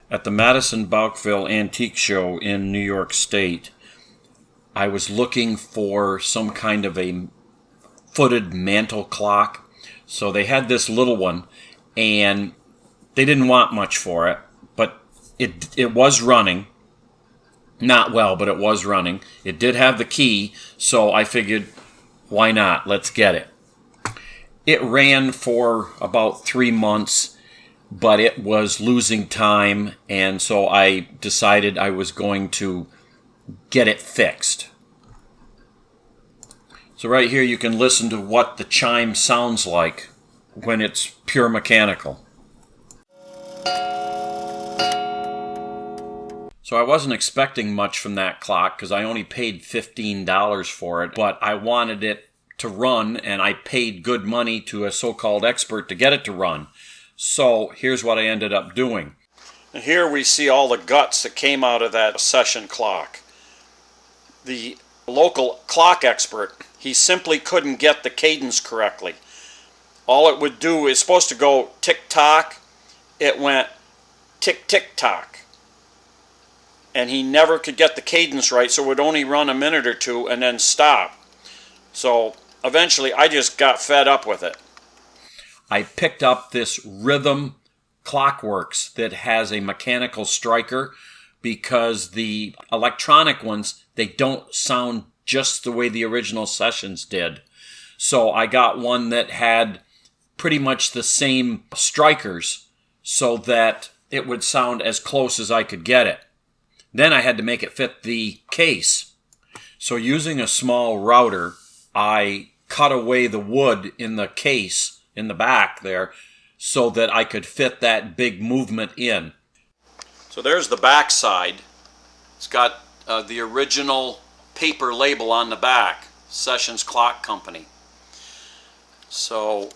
At the Madison Bouckville Antique Show in New York State, I was looking for some kind of a footed mantle clock. So they had this little one, and they didn't want much for it, but it was running. Not well, but it was running. It did have the key, so I figured, why not? Let's get it. It ran for about 3 months, but it was losing time, and so I decided I was going to get it fixed. So right here you can listen to what the chime sounds like when it's pure mechanical. So I wasn't expecting much from that clock because I only paid $15 for it, but I wanted it to run, and I paid good money to a so-called expert to get it to run. So here's what I ended up doing. And here we see all the guts that came out of that session clock. The local clock expert, he simply couldn't get the cadence correctly. All it would do is supposed to go tick-tock. It went tick-tick-tock. And he never could get the cadence right, so it would only run a minute or two and then stop. So eventually I just got fed up with it. I picked up this Rhythm Clockworks that has a mechanical striker because the electronic ones, they don't sound just the way the original Sessions did. So I got one that had pretty much the same strikers so that it would sound as close as I could get it. Then I had to make it fit the case. So using a small router, I cut away the wood in the case in the back there so that I could fit that big movement in. So there's the back side. It's got the original paper label on the back, Sessions Clock Company. So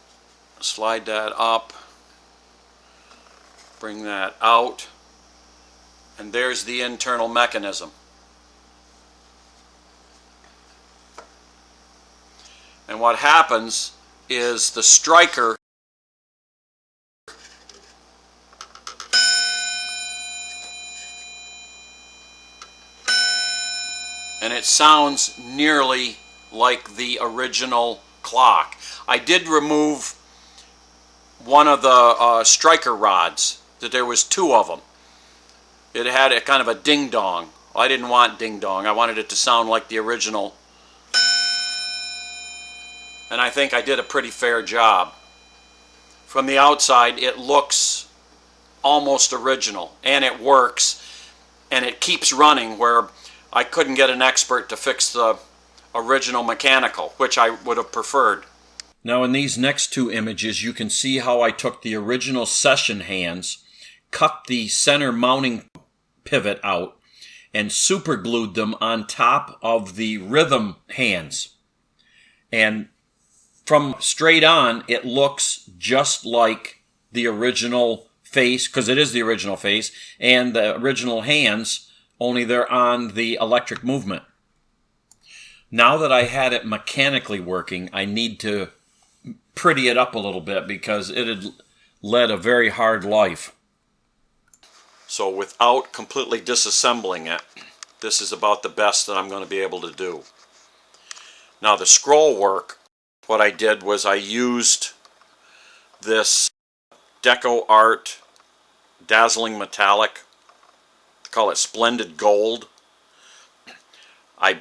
slide that up, bring that out, and there's the internal mechanism. And what happens is the striker and it sounds nearly like the original clock. I did remove one of the striker rods, that there was 2 of them. It had a kind of a ding-dong. I didn't want ding-dong. I wanted it to sound like the original. And I think I did a pretty fair job. From the outside, it looks almost original, and it works, and it keeps running, where I couldn't get an expert to fix the original mechanical, which I would have preferred. Now in these next 2 images, you can see how I took the original Session hands, cut the center mounting pivot out, and super glued them on top of the Rhythm hands. And from straight on, it looks just like the original face, because it is the original face, and the original hands, only they're on the electric movement. Now that I had it mechanically working, I need to pretty it up a little bit because it had led a very hard life. So without completely disassembling it, this is about the best that I'm going to be able to do. Now the scroll work, what I did was I used this Deco Art Dazzling Metallic, they call it Splendid Gold. I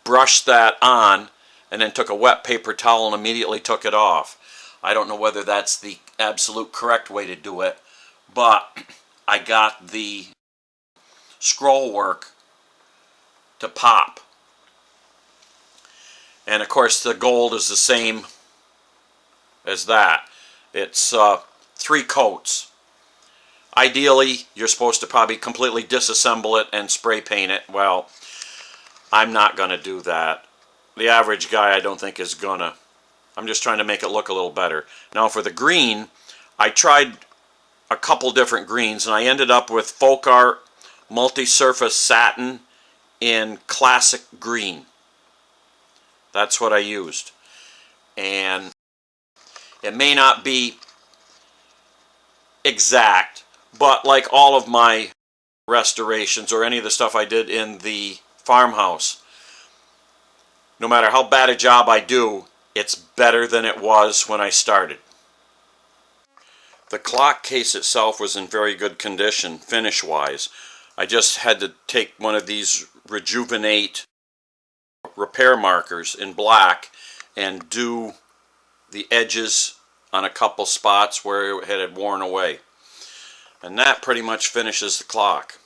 brushed that on and then took a wet paper towel and immediately took it off. I don't know whether that's the absolute correct way to do it, but I got the scroll work to pop. And of course the gold is the same as that. It's 3 coats. Ideally, you're supposed to probably completely disassemble it and spray paint it. Well, I'm not going to do that. The average guy I don't think is gonna. I'm just trying to make it look a little better. Now for the green, I tried a couple different greens and I ended up with Folk Art Multi-Surface Satin in Classic Green. That's what I used. And it may not be exact, But like all of my restorations or any of the stuff I did in the farmhouse, no matter how bad a job I do, it's better than it was when I started. The clock case itself was in very good condition, finish-wise. I just had to take one of these Rejuvenate repair markers in black and do the edges on a couple spots where it had worn away. And that pretty much finishes the clock.